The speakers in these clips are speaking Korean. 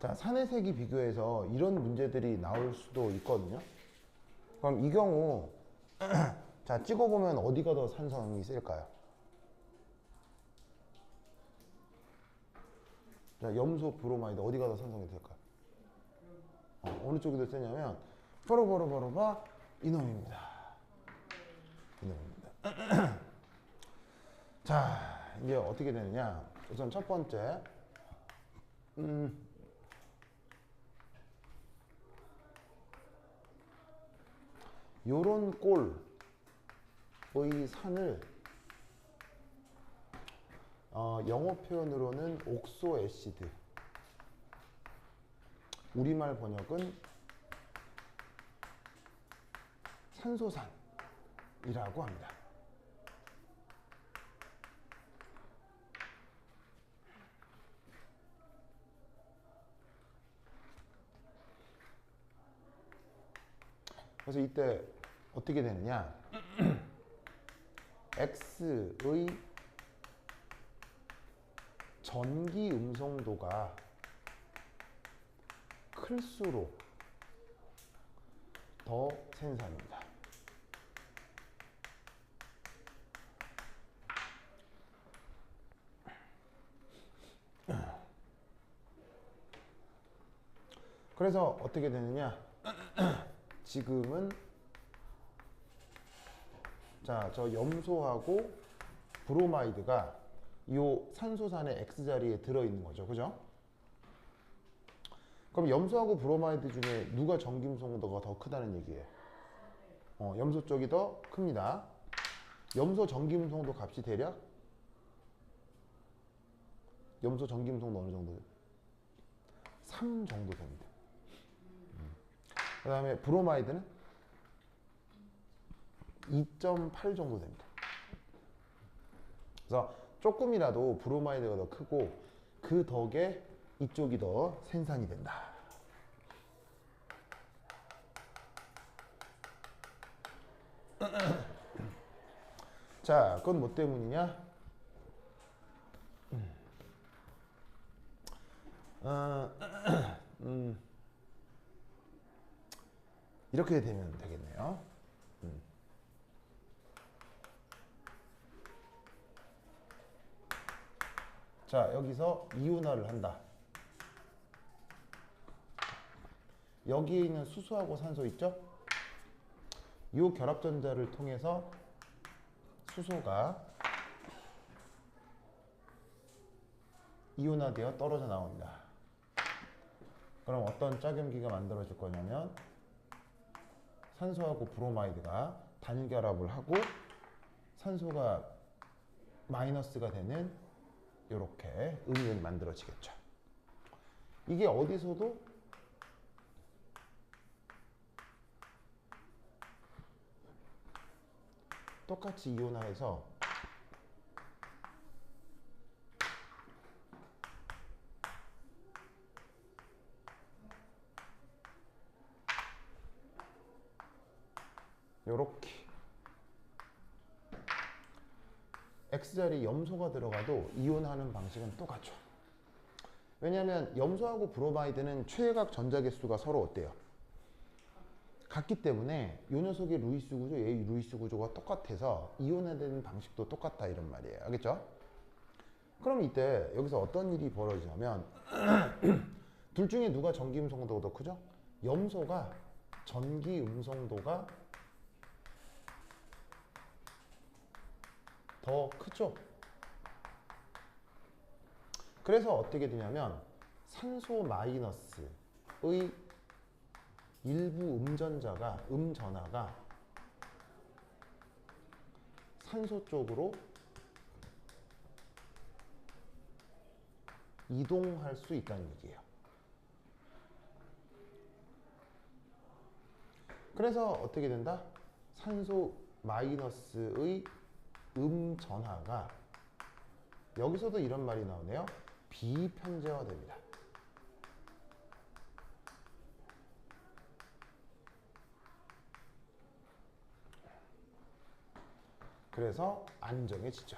자, 산해색이 비교해서 이런 문제들이 나올 수도 있거든요. 그럼 이 경우 자, 찍어보면 어디가 더 산성이 셀까요? 자, 염소, 브로마이드 어디가 더 산성이 될까요? 어느 쪽이 더 세냐면 바로 이놈입니다. 이놈입니다. 자, 이제 어떻게 되느냐? 우선 첫 번째, 요런 꼴의 산을 영어 표현으로는 옥소 애시드, 우리말 번역은 산소산이라고 합니다. 그래서 이때 어떻게 되느냐? X의 전기 음성도가 클수록 더 센산입니다. 그래서 어떻게 되느냐? 지금은 자, 저 염소하고 브로마이드가 이 산소산의 X자리에 들어있는 거죠. 그죠? 그럼 염소하고 브로마이드 중에 누가 전기음성도가 더 크다는 얘기예요? 염소 쪽이 더 큽니다. 염소 전기음성도 값이 대략 염소 전기음성도 어느 정도? 3 정도 됩니다. 그 다음에 브로마이드는 2.8 정도 됩니다. 그래서 조금이라도 브로마이드가 더 크고 그 덕에 이쪽이 더 생산이 된다. 자, 그건 뭐 때문이냐? 이렇게 되면 되겠네요. 자, 여기서 이온화를 한다. 여기에 있는 수소하고 산소 있죠? 이 결합전자를 통해서 수소가 이온화되어 떨어져 나옵니다. 그럼 어떤 짝염기가 만들어질 거냐면 산소하고 브로마이드가 단결합을 하고 산소가 마이너스가 되는 이렇게 음이온이 만들어지겠죠. 이게 어디서도 똑같이 이온화해서 요렇게 X자리 염소가 들어가도 이온하는 방식은 똑같죠. 왜냐하면 염소하고 브로마이드는 최외각 전자 개수가 서로 어때요? 같기 때문에 이 녀석의 루이스 구조, 얘의 루이스 구조가 똑같아서 이온화되는 방식도 똑같다 이런 말이에요. 알겠죠? 그럼 이때 여기서 어떤 일이 벌어지냐면 둘 중에 누가 전기 음성도가 더 크죠? 염소가 전기 음성도가 더 크죠? 그래서 어떻게 되냐면 산소 마이너스의 일부 음전하가 산소 쪽으로 이동할 수 있다는 얘기예요. 그래서 어떻게 된다? 산소 마이너스의 음전하가 여기서도 이런 말이 나오네요. 비편재화됩니다. 그래서 안정해지죠.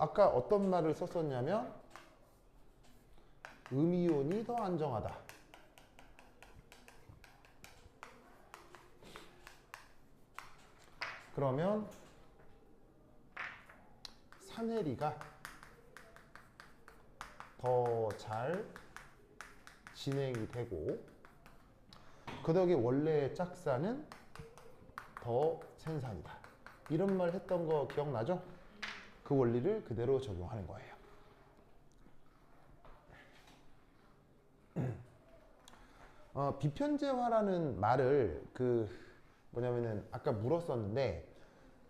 아까 어떤 말을 썼었냐면 음이온이 더 안정하다. 그러면 산해리가 더 잘 진행이 되고 그 덕에 원래의 짝사는 더 생산이다. 이런 말 했던 거 기억나죠? 그 원리를 그대로 적용하는 거예요. 비편제화라는 말을 뭐냐면은 아까 물었었는데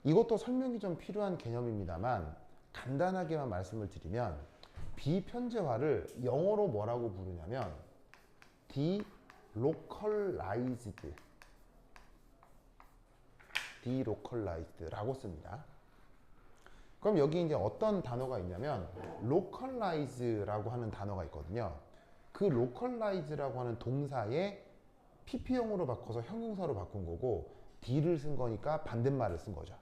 이것도 설명이 좀 필요한 개념입니다만 간단하게만 말씀을 드리면 비편제화를 영어로 뭐라고 부르냐면 delocalized라고 씁니다. 그럼 여기 이제 어떤 단어가 있냐면 localize라고 하는 단어가 있거든요. 그 localize라고 하는 동사에 PP형으로 바꿔서 형용사로 바꾼 거고 D를 쓴 거니까 반대말을 쓴 거죠.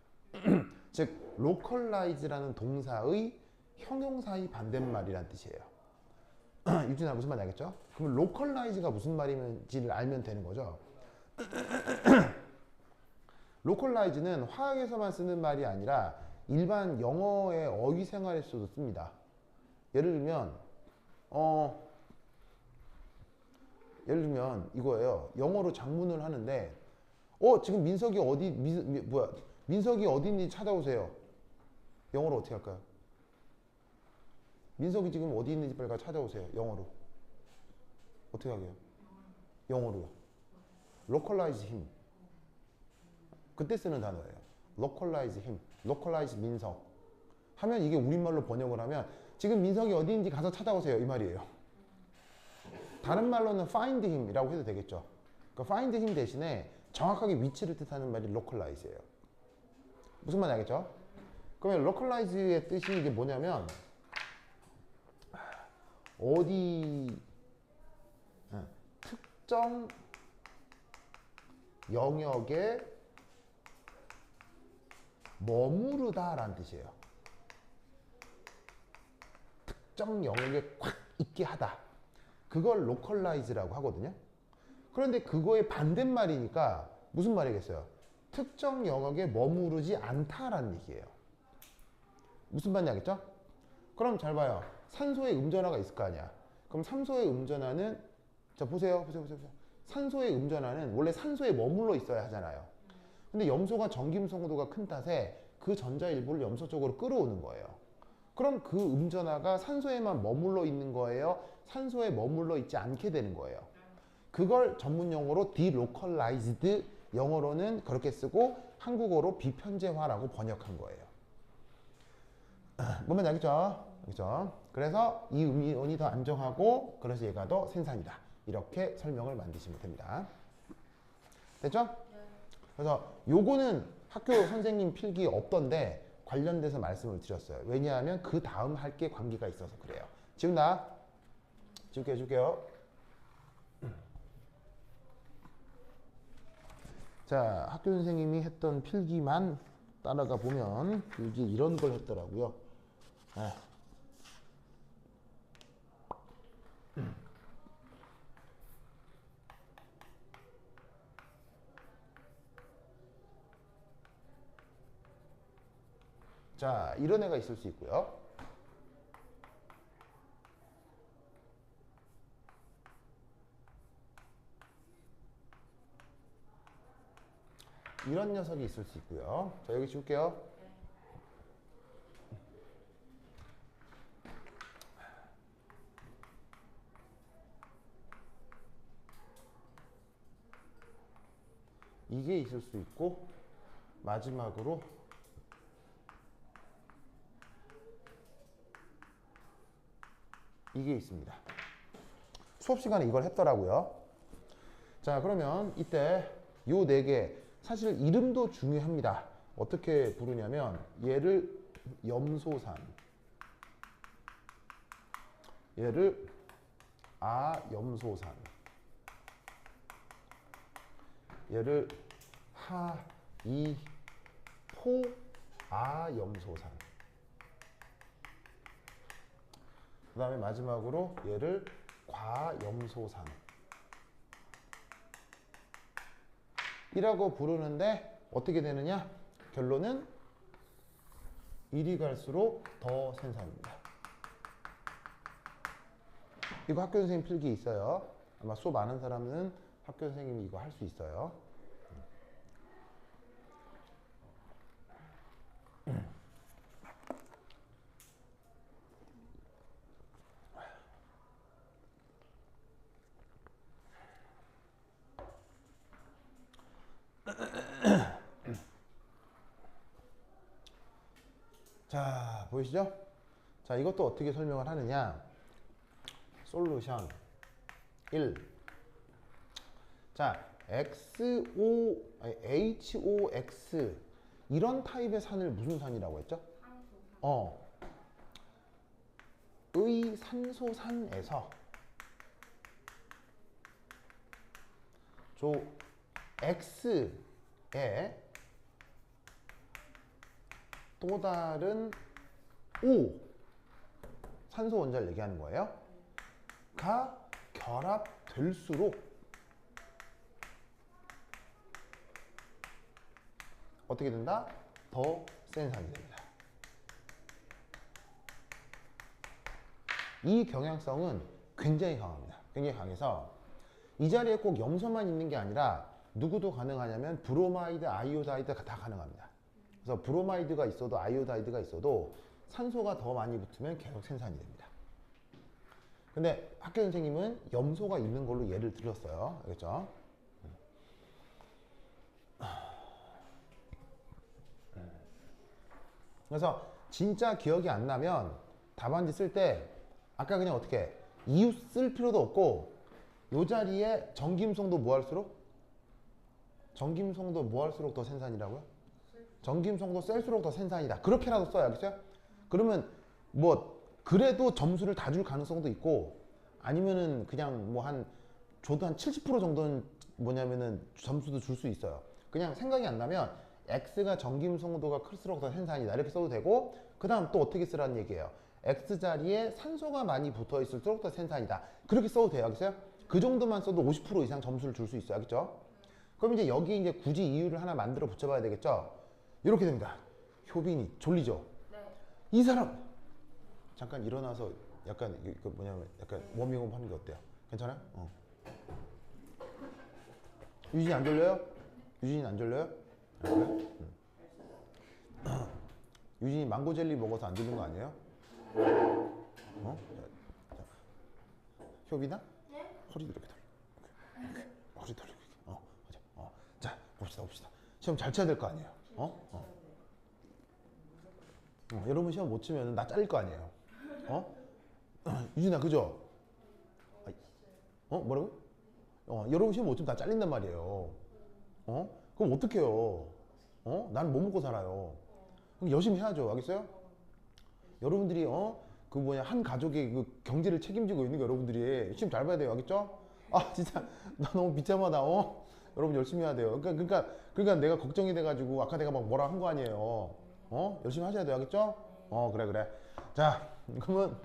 즉 localize라는 동사의 형용사의 반대말이란 뜻이에요. 유진아 무슨 말인지 알겠죠? 그럼 localize가 무슨 말인지를 알면 되는 거죠. localize는 화학에서만 쓰는 말이 아니라 일반 영어의 어휘 생활에서도 씁니다. 예를 들면 이거예요. 영어로 작문을 하는데 지금 민석이 민석이 어디 있는지 찾아오세요. 영어로 어떻게 할까요? 민석이 지금 어디 있는지 빨리 찾아오세요. 영어로 어떻게 하게요? 영어로요. localize him. 그때 쓰는 단어예요. localize him, localize 민석 하면 이게 우리말로 번역을 하면 지금 민석이 어디 있는지 가서 찾아오세요 이 말이에요. 다른 말로는 find him 이라고 해도 되겠죠. 그러니까 find him 대신에 정확하게 위치를 뜻하는 말이 localize예요. 무슨 말인지 알겠죠? 그러면 localize의 뜻이 이게 뭐냐면 어디 특정 영역에 머무르다 라는 뜻이에요. 특정 영역에 꽉 있게 하다. 그걸 localize라고 하거든요. 그런데 그거의 반대말이니까 무슨 말이겠어요? 특정 영역에 머무르지 않다라는 얘기예요. 무슨 말인지 알겠죠? 그럼 잘 봐요. 산소에 음전화가 있을 거 아니야. 그럼 산소의 음전화는 자 보세요. 산소의 음전화는 원래 산소에 머물러 있어야 하잖아요. 근데 염소가 전기음성도가 큰 탓에 그 전자 일부를 염소 쪽으로 끌어오는 거예요. 그럼 그 음전화가 산소에만 머물러 있는 거예요? 산소에 머물러 있지 않게 되는 거예요. 그걸 전문 용어로 delocalized, 영어로는 그렇게 쓰고 한국어로 비편제화라고 번역한 거예요. 뭔 말인지 알겠죠? 그래서 이 음이온이 더 안정하고 그래서 얘가 더 생산이다. 이렇게 설명을 만드시면 됩니다. 됐죠? 그래서 요거는 학교 선생님 필기 없던데 관련돼서 말씀을 드렸어요. 왜냐하면 그 다음 할 게 관계가 있어서 그래요. 지운다. 지울게요. 자, 학교 선생님이 했던 필기만 따라가 보면 필기 이런 걸 했더라고요. 자, 이런 애가 있을 수 있고요. 이런 녀석이 있을 수 있고요. 자, 여기 지울게요. 이게 있을 수 있고 마지막으로 이게 있습니다. 수업 시간에 이걸 했더라고요. 자, 그러면 이때 요 네 개 사실 이름도 중요합니다. 어떻게 부르냐면 얘를 염소산, 얘를 아염소산, 얘를 하이포아염소산. 그 다음에 마지막으로 얘를 과염소산 이라고 부르는데 어떻게 되느냐? 결론은 이리 갈수록 더 생산입니다. 이거 학교 선생님 필기 있어요. 아마 수업 아는 사람은 학교 선생님이 이거 할 수 있어요. 자, 보이시죠? 자, 이것도 어떻게 설명을 하느냐? 솔루션 1. 자, HOX 이런 타입의 산을 무슨 산이라고 했죠? 의산소산에서 조 X에 또 다른 O 산소 원자를 얘기하는 거예요. 가 결합될수록 어떻게 된다? 더 센 산이 됩니다. 이 경향성은 굉장히 강합니다. 굉장히 강해서 이 자리에 꼭 염소만 있는 게 아니라 누구도 가능하냐면 브로마이드, 아이오다이드가 다 가능합니다. 그래서 브로마이드가 있어도 아이오다이드가 있어도 산소가 더 많이 붙으면 계속 생산이 됩니다. 근데 학교 선생님은 염소가 있는 걸로 예를 들었어요. 알겠죠? 그래서 진짜 기억이 안 나면 답안지 쓸 때 아까 그냥 어떻게 이유 쓸 필요도 없고 이 자리에 전김성도 뭐 할수록? 전김성도 뭐 할수록 더 생산이라고요? 전김성도 셀수록 더 생산이다. 그렇게라도 써요. 알겠어요? 그러면 뭐 그래도 점수를 다 줄 가능성도 있고 아니면은 그냥 뭐 줘도 한 70% 정도는 뭐냐면은 점수도 줄 수 있어요. 그냥 생각이 안 나면 X가 전김성도가 클수록 더 생산이다. 이렇게 써도 되고 그 다음 또 어떻게 쓰라는 얘기예요. X 자리에 산소가 많이 붙어 있을수록 더 생산이다. 그렇게 써도 돼요. 알겠어요? 그 정도만 써도 50% 이상 점수를 줄 수 있어요. 알겠죠? 그럼 이제 여기 이제 굳이 이유를 하나 만들어 붙여봐야 되겠죠? 이렇게 됩니다. 효빈이 졸리죠? 네. 이 사람 잠깐 일어나서 약간 그 뭐냐면 약간 워밍업 하는 게 어때요? 괜찮아요? 유진이 안 졸려요? 유진이 안 졸려요? 안 그래? 유진이 망고 젤리 먹어서 안 졸린 거 아니에요? 자. 효빈아? 네? 허리 이렇게 돌려. 이렇게. 허리 돌리고 이렇게. 자, 봅시다. 시험 잘 쳐야 될 거 아니에요? 여러분 시험 못 치면 나 잘릴 거 아니에요? 유진아, 그죠? 뭐라고? 여러분 시험 못 치면 나 잘린단 말이에요. 그럼 어떡해요? 나는 못 먹고 살아요. 그럼 열심히 해야죠. 알겠어요? 여러분들이 한 가족의 그 경제를 책임지고 있는 게 여러분들이 시험 잘 봐야 돼요. 알겠죠? 아, 진짜 나 너무 비참하다. 여러분 열심히 해야 돼요. 그러니까 내가 걱정이 돼가지고 아까 내가 막 뭐라 한 거 아니에요. 열심히 하셔야 돼요. 알겠죠? 그래. 자, 그러면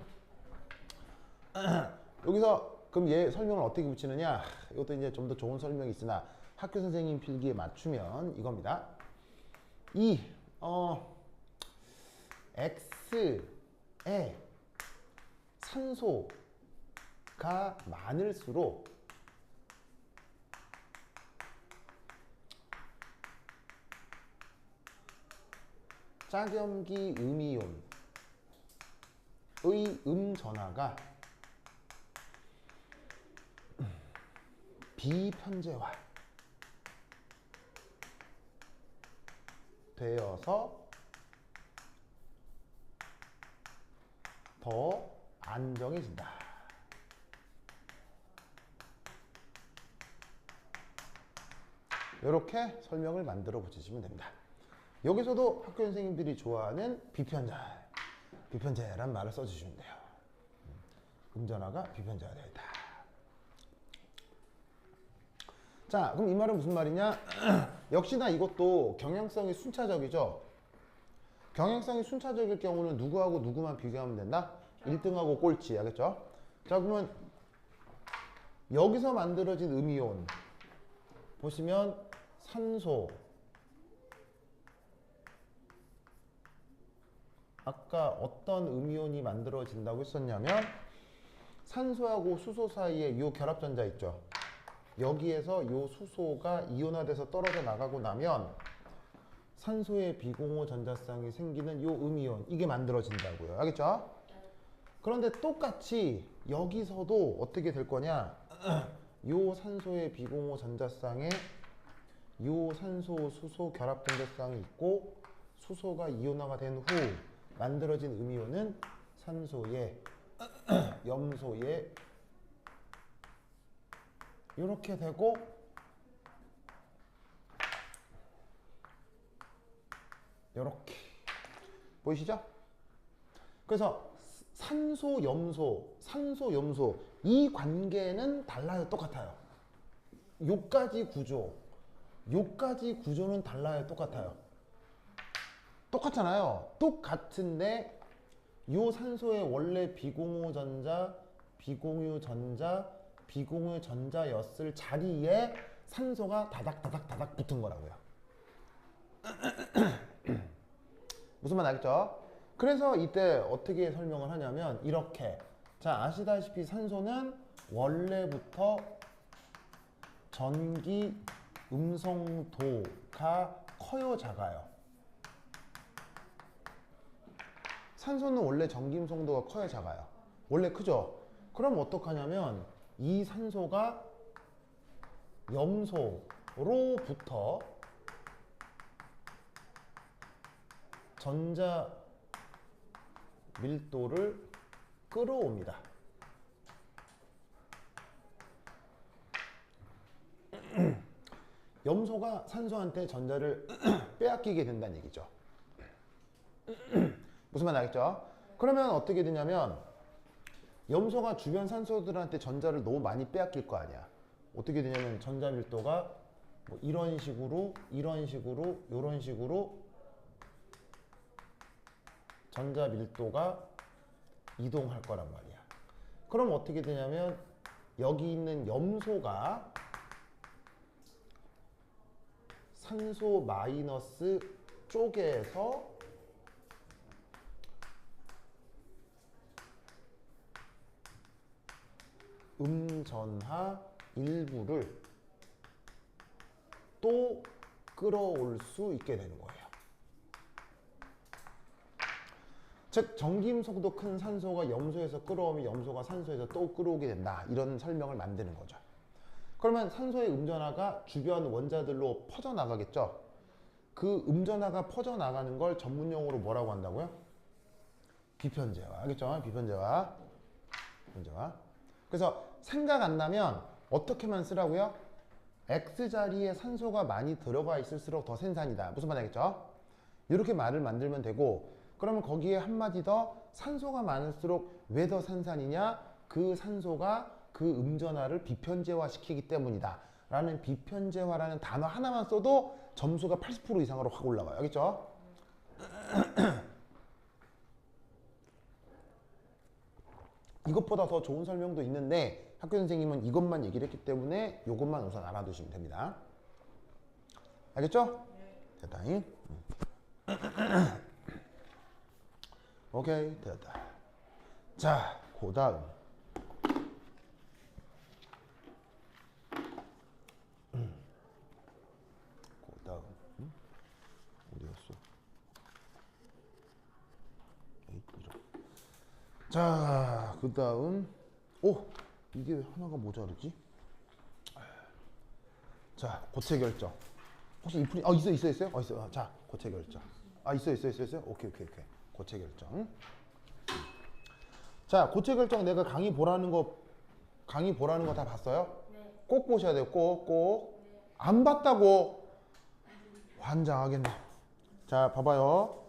여기서 그럼 얘 설명을 어떻게 붙이느냐? 이것도 이제 좀 더 좋은 설명이 있으나 학교 선생님 필기에 맞추면 이겁니다. X에 산소가 많을수록 짝염기 음이온의 전하가 비편제화 되어서 더 안정해진다. 이렇게 설명을 만들어 붙이시면 됩니다. 여기서도 학교 선생님들이 좋아하는 비편제란 말을 써주시면 돼요. 음전화가 비편제화 되어 있다. 자, 그럼 이 말은 무슨 말이냐? 역시나 이것도 경향성이 순차적이죠. 경향성이 순차적일 경우는 누구하고 누구만 비교하면 된다? 1등하고 꼴찌. 알겠죠? 자, 그러면 여기서 만들어진 음이온 보시면 산소, 아까 어떤 음이온이 만들어진다고 했었냐면 산소하고 수소 사이에 이 결합전자 있죠. 여기에서 이 수소가 이온화돼서 떨어져 나가고 나면 산소의 비공호 전자쌍이 생기는 이 음이온, 이게 만들어진다고요. 알겠죠? 그런데 똑같이 여기서도 어떻게 될 거냐? 요 산소의 비공호 전자쌍에 요 산소 수소 결합 전자쌍이 있고 수소가 이온화가 된 후 만들어진 음이온은 산소에 염소에 이렇게 되고 이렇게 보이시죠? 그래서 산소 염소 이 관계는 달라요, 똑같아요. 요까지 구조는 달라요, 똑같아요. 똑같잖아요. 똑같은데 요 산소의 원래 비공유 전자였을 자리에 산소가 다닥 붙은 거라고요. 무슨 말 알겠죠? 그래서 이때 어떻게 설명을 하냐면 이렇게. 자, 아시다시피 산소는 원래부터 전기 음성도가 커요, 작아요? 산소는 원래 전기 음성도가 커요, 작아요? 원래 크죠? 그럼 어떡하냐면 이 산소가 염소로부터 전자 밀도를 끌어옵니다. 염소가 산소한테 전자를 빼앗기게 된다는 얘기죠. 무슨 말 알겠죠? 그러면 어떻게 되냐면 염소가 주변 산소들한테 전자를 너무 많이 빼앗길 거 아니야. 어떻게 되냐면 전자 밀도가 뭐 이런 식으로 전자 밀도가 이동할 거란 말이야. 그럼 어떻게 되냐면 여기 있는 염소가 산소 마이너스 쪽에서 음전하 일부를 또 끌어올 수 있게 되는 거예요. 즉 전기음성도 큰 산소가 염소에서 끌어오면 염소가 산소에서 또 끌어오게 된다. 이런 설명을 만드는 거죠. 그러면 산소의 음전하가 주변 원자들로 퍼져나가겠죠. 그 음전하가 퍼져나가는 걸 전문용어로 뭐라고 한다고요? 비편재화. 알겠죠? 비편재화. 그래서 생각 안 나면 어떻게만 쓰라고요? X자리에 산소가 많이 들어가 있을수록 더 생산이다. 무슨 말 알겠죠? 이렇게 말을 만들면 되고, 그러면 거기에 한마디 더 산소가 많을수록 왜 더 생산이냐? 그 산소가 그 음전하를 비편재화 시키기 때문이다. 라는 비편재화라는 단어 하나만 써도 점수가 80% 이상으로 확 올라가요. 알겠죠? 이것보다 더 좋은 설명도 있는데 학교 선생님은 이것만 얘기를 했기 때문에 이것만 우선 알아두시면 됩니다. 알겠죠? 됐다. 오케이, 됐다. 자, 그 다음 어디 갔어? 자, 그 다음 이게 하나가 모자르지? 자, 고체 결정. 혹시 이 풀이 있어요? 있어요. 자, 고체 결정. 있어요. 오케이. 고체 결정. 자, 고체 결정 내가 강의 보라는 거 다 봤어요? 네. 꼭 보셔야 돼요. 꼭. 네. 안 봤다고 환장하겠네. 자, 봐봐요.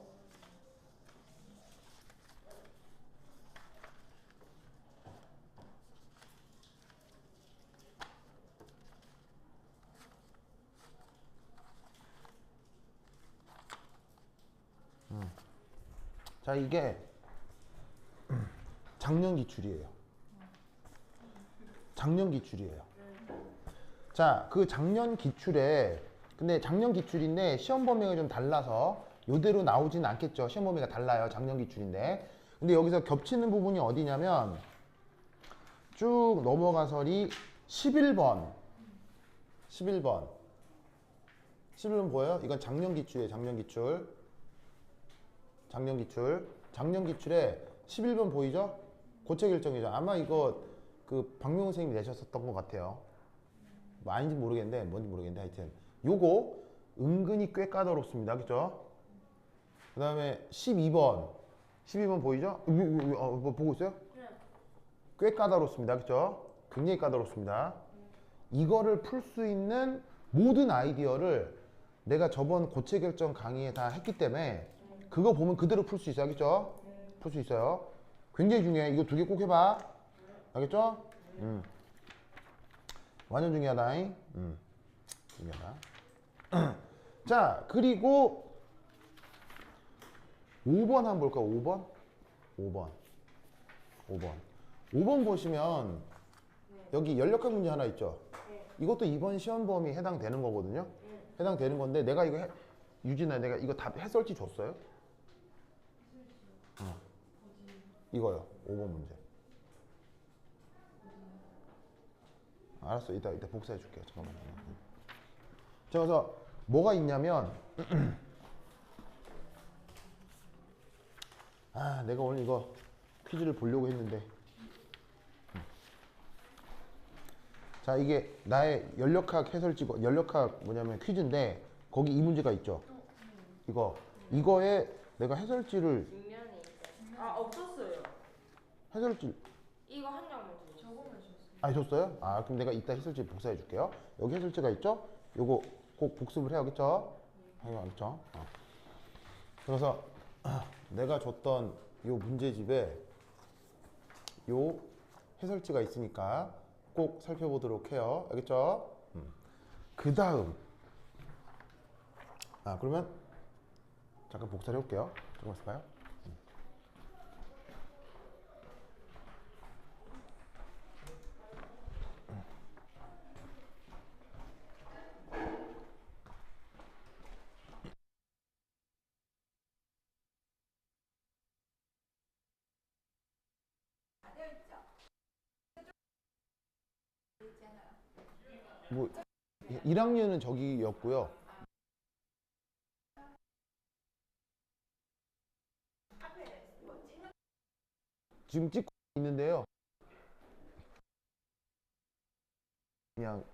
자, 이게 작년 기출이에요. 작년 기출이에요. 자, 그 작년 기출에 근데 작년 기출인데 시험 범위가 좀 달라서 이대로 나오진 않겠죠. 시험 범위가 달라요. 작년 기출인데. 근데 여기서 겹치는 부분이 어디냐면 쭉 넘어가서리 11번 11번 보여요? 이건 작년 기출이에요. 작년 기출. 작년 기출에 11번 보이죠? 고체 결정이죠. 아마 이거 그 박명훈 선생님이 내셨었던 것 같아요. 뭐 아닌지 모르겠는데 뭔지 모르겠는데 하여튼 요거 은근히 꽤 까다롭습니다. 그죠? 그 다음에 12번 보이죠? 뭐 보고 있어요? 꽤 까다롭습니다. 그죠? 굉장히 까다롭습니다. 이거를 풀 수 있는 모든 아이디어를 내가 저번 고체 결정 강의에 다 했기 때문에 그거 보면 그대로 풀 수 있어요. 알겠죠? 풀 수 있어요. 굉장히 중요해. 이거 두 개 꼭 해봐. 알겠죠? 완전 중요하다. 중요하다. 자, 그리고 5번 한번 볼까? 5번 보시면 여기 연력학 문제 하나 있죠? 이것도 이번 시험 범위 해당되는 거거든요. 해당되는 건데 내가 이거 유진아 내가 이거 답 해설지 줬어요? 이거요. 5번 문제. 알았어. 이따 복사해 줄게요. 잠깐만. 자, 그래서 뭐가 있냐면 아, 내가 오늘 이거 퀴즈를 보려고 했는데 자, 이게 나의 연력학 해설지고 연력학 뭐냐면 퀴즈인데 거기 이 문제가 있죠. 이거에 내가 해설지를 뒷면에 아 없었어요. 해설지 이거 한 장만 적으면 줬어요. 아 줬어요? 아 그럼 내가 이따 해설지 복사해 줄게요. 여기 해설지가 있죠? 요거 꼭 복습을 해야겠죠? 알겠죠? 그래서 내가 줬던 요 문제집에 요 해설지가 있으니까 꼭 살펴보도록 해요. 알겠죠? 그 다음 그러면 잠깐 복사를 해볼게요. 잠깐만 있어봐요. 뭐 1학년은 저기였고요. 지금 찍고 있는데요. 그냥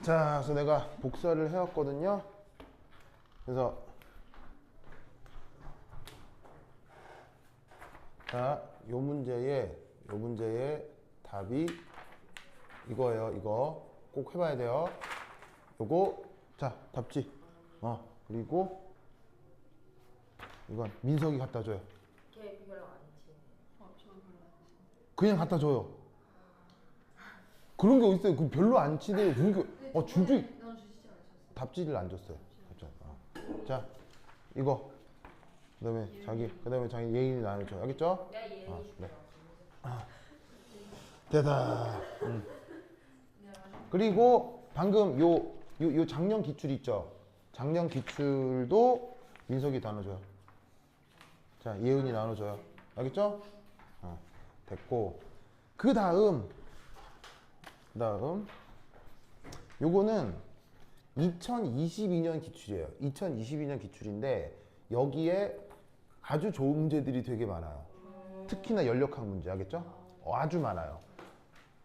자, 그래서 내가 복사를 해왔거든요. 그래서 자, 요 문제의 답이 이거예요. 이거 꼭 해봐야 돼요. 요거 자, 답지. 그리고 이건 민석이 갖다 줘요. 걔 별로 안 치네. 저 별로 안 치네. 그냥 갖다 줘요. 그런 게 어딨어요? 그 별로 안 치대요. 그런 게 주주 넌 주시지 않으셨어요? 답지를 안 줬어요. 자, 이거 그다음에 자기 예인이 나눠줘. 알겠죠? 내가 예은이 네. 줄게. 대다. 그리고 방금 요 작년 기출 있죠? 작년 기출도 민석이 나눠줘요. 자, 예은이 나눠줘요. 알겠죠? 됐고. 그 다음 요거는 2022년 기출이에요. 2022년 기출인데 여기에 아주 좋은 문제들이 되게 많아요. 특히나 연력학 문제. 알겠죠? 아주 많아요.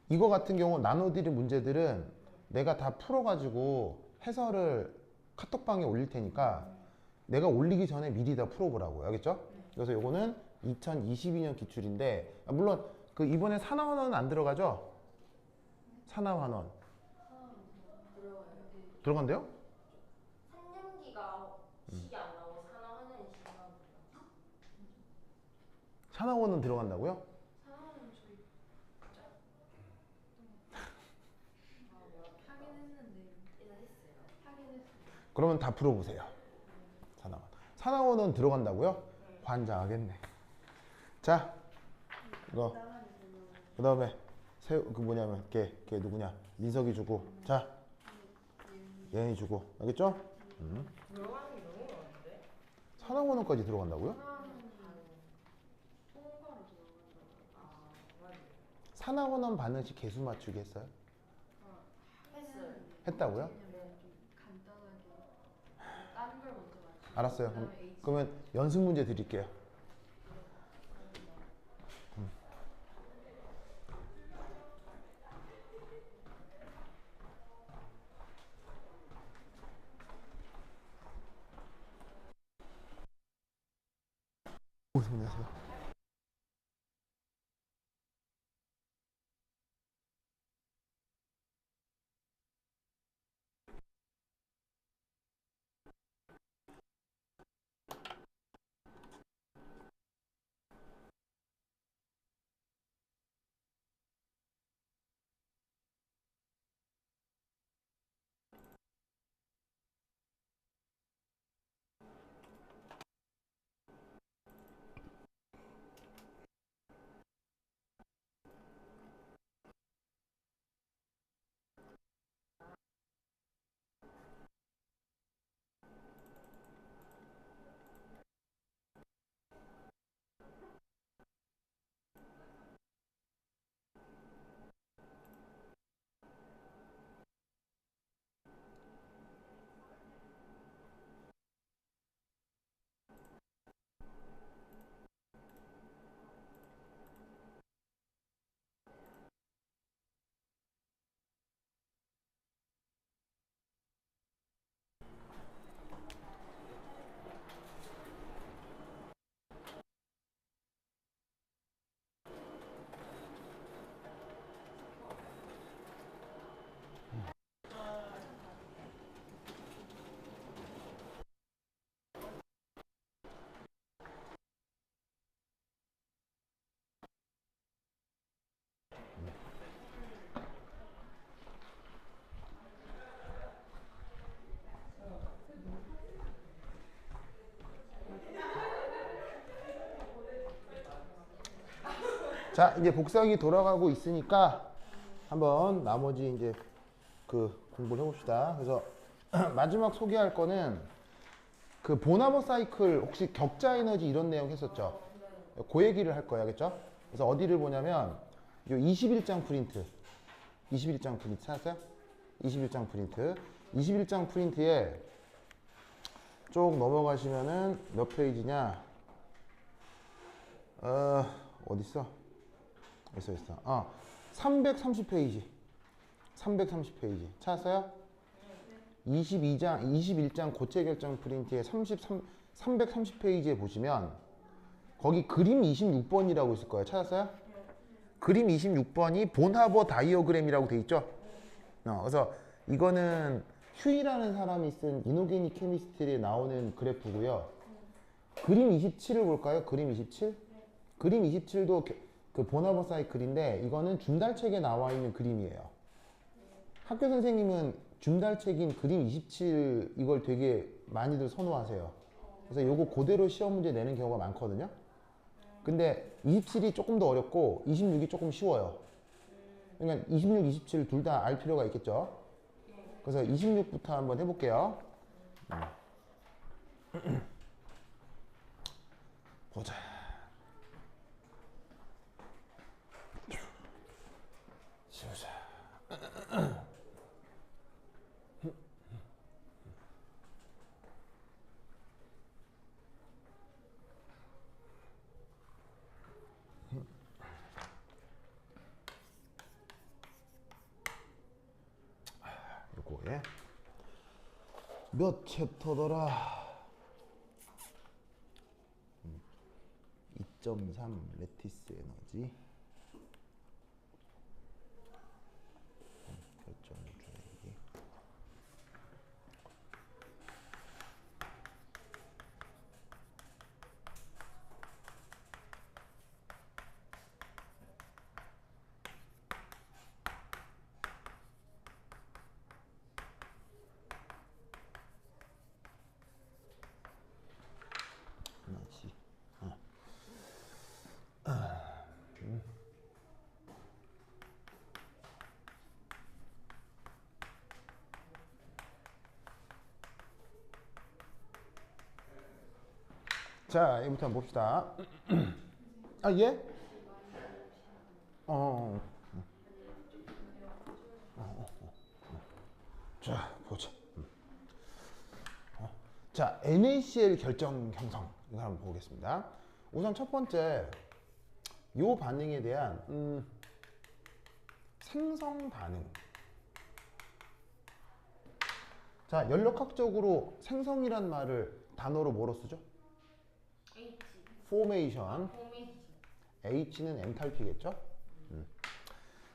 이거 같은 경우 나눠드린 문제들은 내가 다 풀어가지고 해설을 카톡방에 올릴 테니까 내가 올리기 전에 미리 다 풀어보라고요. 알겠죠? 그래서 요거는 2022년 기출인데 물론 그 이번에 산하원은 안 들어가죠? 산하환원 들어간대요? 3년기가 식이 안 나오고 산화하는 식이 나오고. 산하원은 들어간다고요? 상황은 저희 하긴 했는데 하긴 했어요. 그러면 다 풀어보세요. 산하원은 들어간다고요? 환장하겠네. 자, 이거 그 다음에 그 뭐냐면 걔 누구냐? 민석이 주고 자 예은이 주고 알겠죠? 들어가는 게 너무 많은데? 산하원원까지 들어간다고요? 통과로 들어간다고. 아, 맞아요. 산하원원 반응식 개수 맞추기 했어요? 했어요. 했다고요? 그냥 좀 간단하게 다른 걸 먼저 맞추고 알았어요. 그다음에 H. 그러면 연습 문제 드릴게요. 안녕하세요. 자, 이제 복사기 돌아가고 있으니까 한번 나머지 이제 그 공부를 해봅시다. 그래서 마지막 소개할 거는 그 보나모 사이클 혹시 격자 에너지 이런 내용 했었죠? 그 얘기를 할 거예요. 알겠죠? 그래서 어디를 보냐면 요 21장 프린트 21장 프린트 찾았어요? 21장 프린트 21장 프린트에 쭉 넘어가시면은 몇 페이지냐? 어딨어? 있어. 330페이지. 330페이지. 찾았어요? 21장 고체 결정 프린트의 330페이지에 보시면 거기 그림 26번이라고 있을 거예요. 찾았어요? 그림 26번이 본하버 다이어그램이라고 돼 있죠? 그래서 이거는 휴이라는 사람이 쓴 이노게닉 케미스트리에 나오는 그래프고요. 그림 27을 볼까요? 그림 27? 그림 27도 그 보나버 사이클인데 이거는 준달책에 나와 있는 그림이에요. 학교 선생님은 줌달책인 그림 27 이걸 되게 많이들 선호하세요. 그래서 요거 그대로 시험 문제 내는 경우가 많거든요. 근데 27이 조금 더 어렵고 26이 조금 쉬워요. 그러니까 26, 27 둘 다 알 필요가 있겠죠. 그래서 26부터 한번 해볼게요. 보자. 지우자. 요거에 몇 챕터더라? 2.3 레티스 에너지 결정 주행기. 에너지. 자, 이부터 한번 봅시다. 아, 예? 어. 자, 보자. 자, NaCl 결정 형성 이거 한번 보겠습니다. 우선 첫 번째 요 반응에 대한 생성 반응. 자, 연력학적으로 생성이란 말을 단어로 뭐로 쓰죠? H. formation. 포메이션. H는 엔탈피겠죠?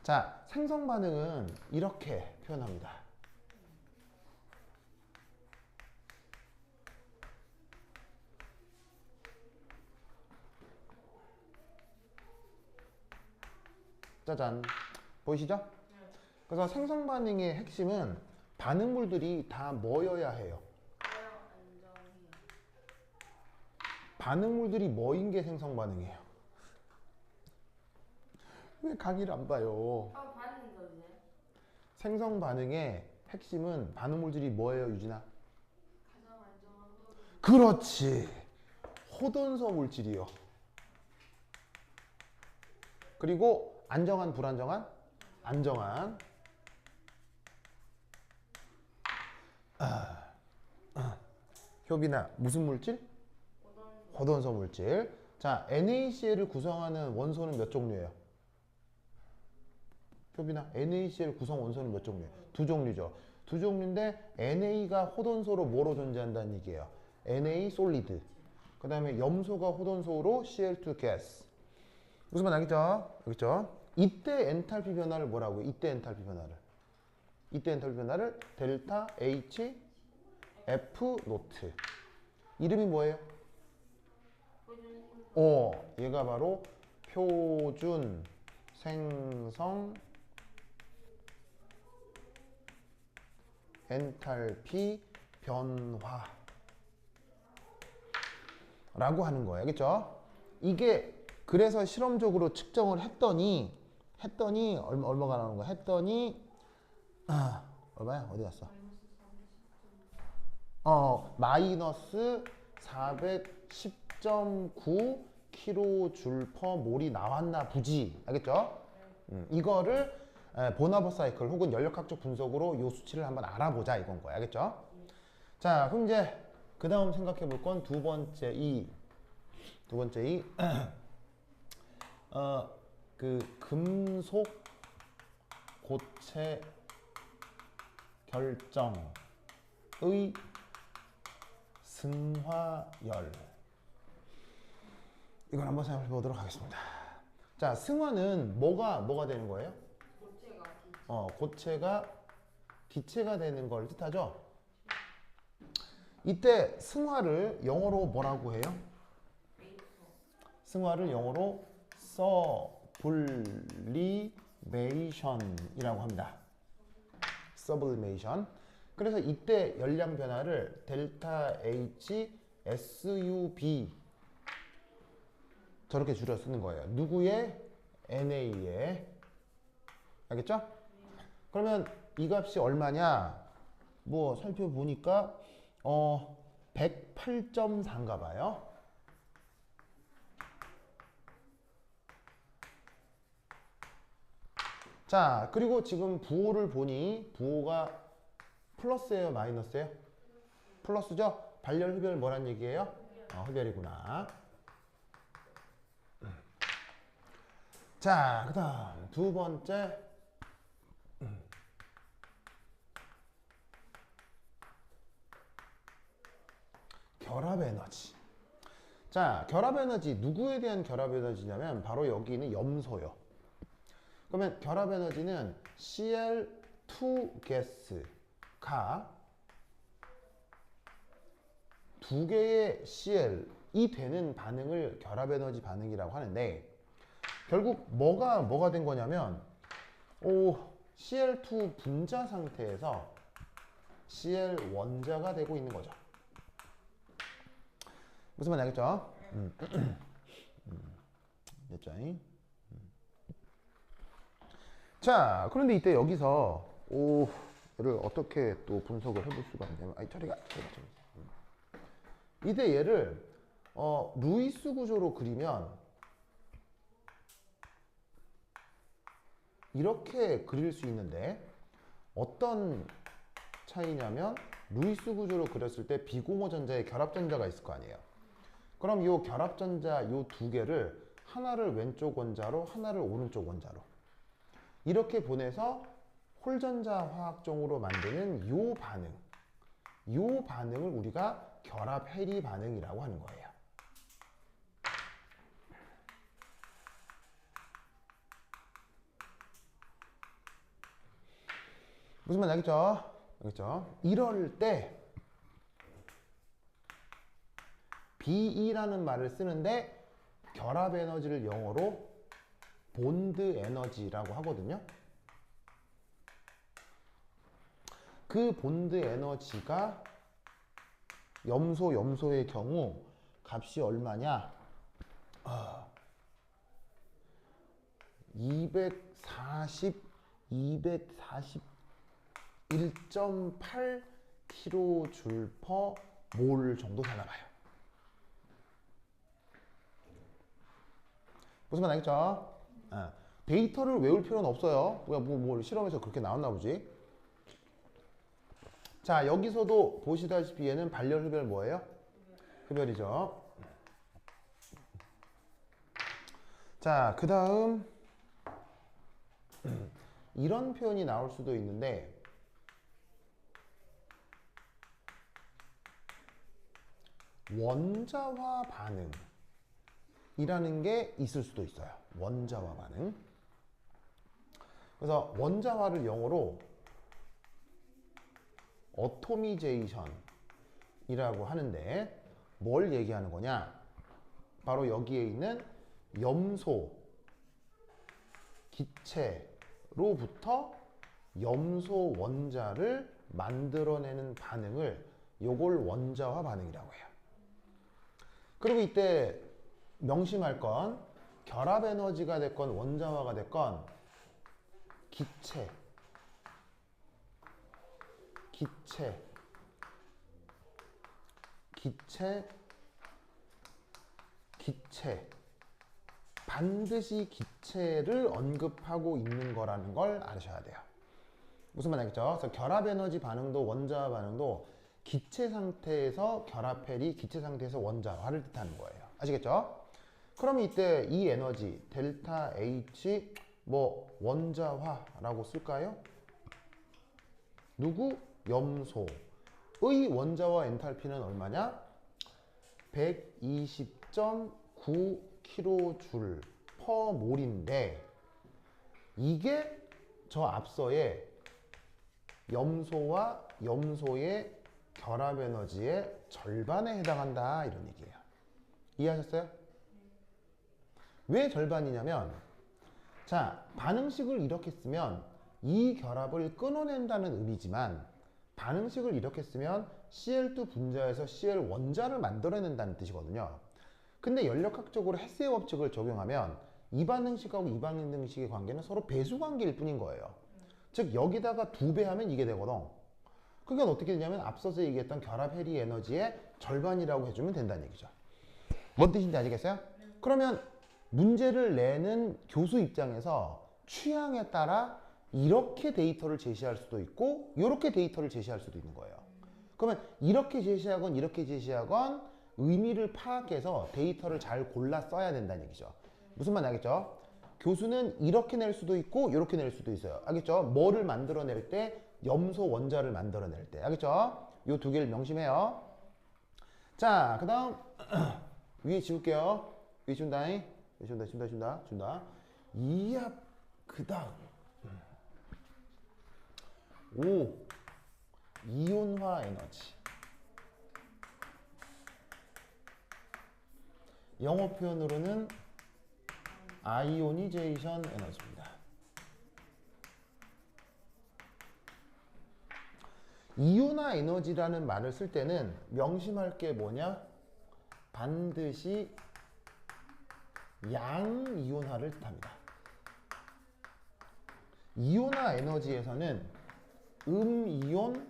자, 생성 반응은 이렇게 표현합니다. 짜잔. 보이시죠? 그래서 생성 반응의 핵심은 반응물들이 다 뭐여야 해요? 안정해요. 반응물들이 뭐인 게 생성 반응이에요? 왜 강의를 안 봐요? 봤는데 이제. 생성 반응의 핵심은 반응물들이 뭐예요, 유진아? 가장 안정한 거. 그렇지. 호돈소 물질이요. 그리고 안정한, 불안정한? 안정한. 효빈아, 무슨 물질? 호돈소 물질. 자, NaCl을 구성하는 원소는 몇 종류예요? 효빈아, NaCl 구성 원소는 몇 종류예요? 두 종류죠. 두 종류인데 Na가 호돈소로 뭐로 존재한다는 얘기예요? Na 솔리드. 그 다음에 염소가 호돈소로 Cl2 가스. 무슨 말 알겠죠? 알겠죠? 이때 엔탈피 변화를 뭐라고 해요? 이때 엔탈피 변화를. 이때 엔탈피 변화를 델타 H F 노트. 이름이 뭐예요? 얘가 바로 표준 생성 엔탈피 변화라고 하는 거예요. 알겠죠? 이게 그래서 실험적으로 측정을 했더니 얼마가 나오는 거야? 했더니 얼마야? 어디 갔어? 마이너스 410.9 kJ/몰이 나왔나 보지. 알겠죠? 이거를 보나버 사이클 혹은 연력학적 분석으로 이 수치를 한번 알아보자 이건 거야. 알겠죠? 자, 그럼 이제 그 다음 생각해 볼 건 두 번째 이 그 금속 고체 결정의 승화열. 이걸 한번 생각해 보도록 하겠습니다. 자, 승화는 뭐가 되는 거예요? 고체가 기체가 되는 걸 뜻하죠? 이때 승화를 영어로 뭐라고 해요? 승화를 영어로 서블리메이션이라고 합니다. sublimation. 그래서 이때 열량 변화를 델타 H SUB 저렇게 줄여 쓰는 거예요. 누구의? NA의. 알겠죠? 그러면 이 값이 얼마냐? 뭐 살펴보니까 108.4인가 봐요. 자, 그리고 지금 부호를 보니 부호가 플러스예요, 마이너스예요? 플러스죠? 발열, 흡열 뭐란 얘기예요? 흡열이구나. 자, 그 다음 두 번째 결합 에너지. 자, 결합 에너지 누구에 대한 결합 에너지냐면 바로 여기 있는 염소요. 그러면 결합 에너지는 Cl2 가스가 두 개의 Cl이 되는 반응을 결합 에너지 반응이라고 하는데 결국 뭐가 된 거냐면 Cl2 분자 상태에서 Cl 원자가 되고 있는 거죠. 무슨 말인지 알겠죠? 됐죠? 자, 그런데 이때 여기서 얘를 어떻게 또 분석을 해볼 수가 있냐면 저리가 이때 얘를 루이스 구조로 그리면 이렇게 그릴 수 있는데 어떤 차이냐면 루이스 구조로 그렸을 때 비공호 전자에 결합 전자가 있을 거 아니에요. 그럼 이 결합 전자 이 두 개를 하나를 왼쪽 원자로 하나를 오른쪽 원자로 이렇게 보내서 홀전자 화학종으로 만드는 이 반응을 우리가 결합 해리 반응이라고 하는 거예요. 무슨 말인지 알겠죠? 알겠죠? 이럴 때 BE라는 말을 쓰는데 결합 에너지를 영어로 본드 에너지라고 하거든요. 그 본드 에너지가 염소의 경우 값이 얼마냐? 241.8 kJ/몰 정도 되나 봐요. 무슨 말 알겠죠? 데이터를 외울 필요는 없어요. 뭐 실험에서 그렇게 나왔나 보지. 자, 여기서도 보시다시피 얘는 발열, 흡열 뭐예요? 흡열이죠. 자, 그 다음 이런 표현이 나올 수도 있는데 원자화 반응이라는 게 있을 수도 있어요. 원자화 반응. 그래서 원자화를 영어로 어토미제이션이라고 하는데 뭘 얘기하는 거냐? 바로 여기에 있는 염소 기체로부터 염소 원자를 만들어내는 반응을 요걸 원자화 반응이라고 해요. 그리고 이때 명심할 건 결합 에너지가 됐건 원자화가 됐건 기체 반드시 기체를 언급하고 있는 거라는 걸 아셔야 돼요. 무슨 말 알겠죠? 그래서 결합 에너지 반응도 원자화 반응도 기체 상태에서 결합헬이 기체 상태에서 원자화를 뜻하는 거예요. 아시겠죠? 그럼 이때 이 에너지 델타 H 뭐 원자화라고 쓸까요? 누구? 염소의 원자화 엔탈피는 얼마냐? 120.9 kJ/몰인데 이게 저 앞서의 염소와 염소의 결합 에너지의 절반에 해당한다 이런 얘기예요. 이해하셨어요? 왜 절반이냐면 자, 반응식을 이렇게 쓰면 이 결합을 끊어낸다는 의미지만 반응식을 이렇게 쓰면 Cl2 분자에서 Cl 원자를 만들어낸다는 뜻이거든요. 근데 연력학적으로 헤스의 법칙을 적용하면 이 반응식하고 이 반응식의 관계는 서로 배수 관계일 뿐인 거예요. 즉 여기다가 2배 하면 이게 되거든. 그게 어떻게 되냐면 앞서서 얘기했던 결합 해리 에너지의 절반이라고 해주면 된다는 얘기죠. 뭔 뜻인지 아시겠어요? 그러면 문제를 내는 교수 입장에서 취향에 따라 이렇게 데이터를 제시할 수도 있고 이렇게 데이터를 제시할 수도 있는 거예요. 그러면 이렇게 제시하건 이렇게 제시하건 의미를 파악해서 데이터를 잘 골라 써야 된다는 얘기죠. 무슨 말 알겠죠? 교수는 이렇게 낼 수도 있고 이렇게 낼 수도 있어요. 알겠죠? 뭐를 만들어낼 때? 염소 원자를 만들어낼 때. 알겠죠? 요 2개를 명심해요. 자, 그 다음 위에 지울게요. 위에 지운다잉. 위에 지운다. 이야, 그 다음 5. 이온화 에너지. 영어 표현으로는 아이오니제이션 에너지입니다. 이온화 에너지라는 말을 쓸 때는 명심할 게 뭐냐? 반드시 양이온화를 뜻합니다. 이온화 에너지에서는 음이온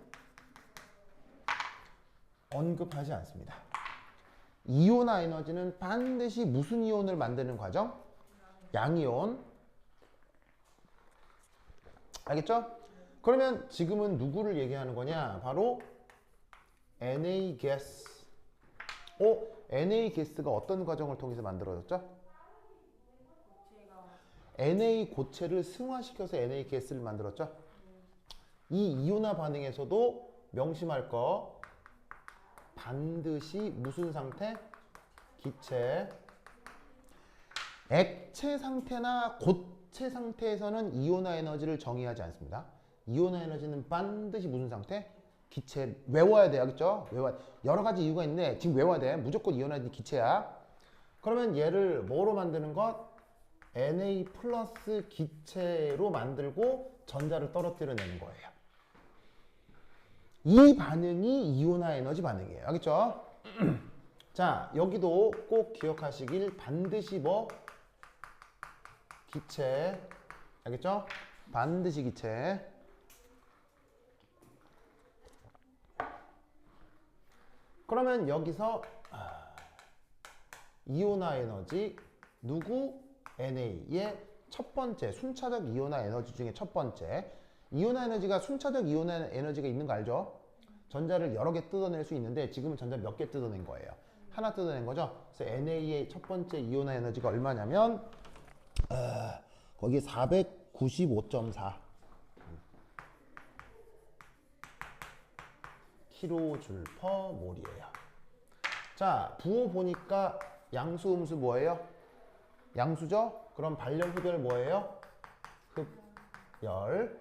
언급하지 않습니다. 이온화 에너지는 반드시 무슨 이온을 만드는 과정? 양이온. 알겠죠? 그러면 지금은 누구를 얘기하는 거냐? 바로 Na gas. Na gas가 어떤 과정을 통해서 만들어졌죠? Na 고체를 승화시켜서 Na gas를 만들었죠? 이 이온화 반응에서도 명심할 거 반드시 무슨 상태? 기체. 액체 상태나 고체 상태에서는 이온화 에너지를 정의하지 않습니다. 이온화 에너지는 반드시 무슨 상태? 기체. 외워야 돼. 알겠죠? 여러 가지 이유가 있는데 지금 외워야 돼. 무조건 이온화 에너지 기체야. 그러면 얘를 뭐로 만드는 것? Na 플러스 기체로 만들고 전자를 떨어뜨려내는 거예요. 이 반응이 이온화 에너지 반응이에요. 알겠죠? 자, 여기도 꼭 기억하시길 반드시 뭐? 기체. 알겠죠? 반드시 기체. 그러면 여기서 이온화 에너지 누구? Na의 첫 번째 순차적 이온화 에너지 중에 첫 번째. 이온화 에너지가 순차적 이온화 에너지가 있는 거 알죠? 전자를 여러 개 뜯어낼 수 있는데 지금은 전자 몇 개 뜯어낸 거예요? 하나 뜯어낸 거죠? 그래서 NA의 첫 번째 이온화 에너지가 얼마냐면 거기 495.4 kJ/몰이에요. 자, 부호 보니까 양수, 음수 뭐예요? 양수죠? 그럼 발열, 흡열 뭐예요? 흡열.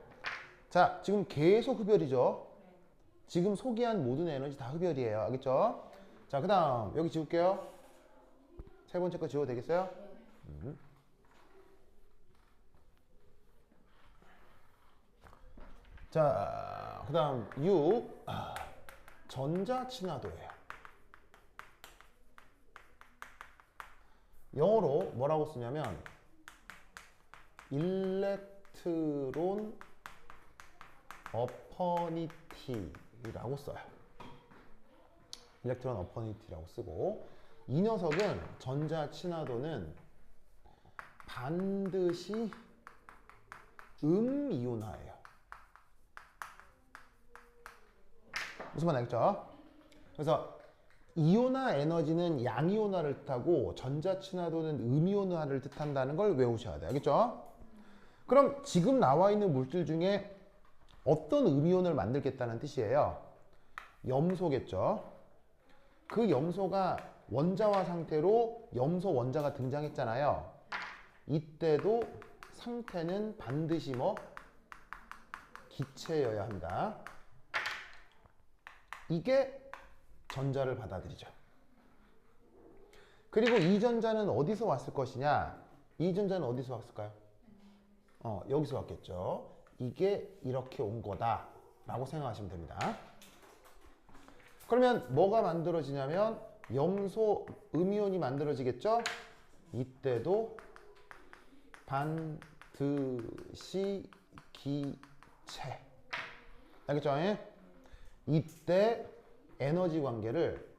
자, 지금 계속 흡열이죠? 지금 소개한 모든 에너지 다 흡열이에요. 알겠죠? 자, 그 다음 여기 지울게요. 세 번째 거 지워도 되겠어요? 자, 그 다음 6. 전자 친화도예요. 영어로 뭐라고 쓰냐면 일렉트론 어퍼니티라고 써요. 일렉트론 어퍼니티라고 쓰고, 이 녀석은 전자 친화도는 반드시 음이온화예요. 무슨 말 알겠죠? 그래서 이온화 에너지는 양이온화를 뜻하고 전자 친화도는 음이온화를 뜻한다는 걸 외우셔야 돼요. 알겠죠? 그럼 지금 나와 있는 물질 중에 어떤 음이온을 만들겠다는 뜻이에요? 염소겠죠? 그 염소가 원자화 상태로 염소 원자가 등장했잖아요. 이때도 상태는 반드시 뭐? 기체여야 합니다. 이게 전자를 받아들이죠. 그리고 이 전자는 어디서 왔을 것이냐? 이 전자는 어디서 왔을까요? 여기서 왔겠죠. 이게 이렇게 온 거다라고 생각하시면 됩니다. 그러면 뭐가 만들어지냐면 염소 음이온이 만들어지겠죠? 이때도 반드시 기체. 알겠죠? 이때 에너지 관계를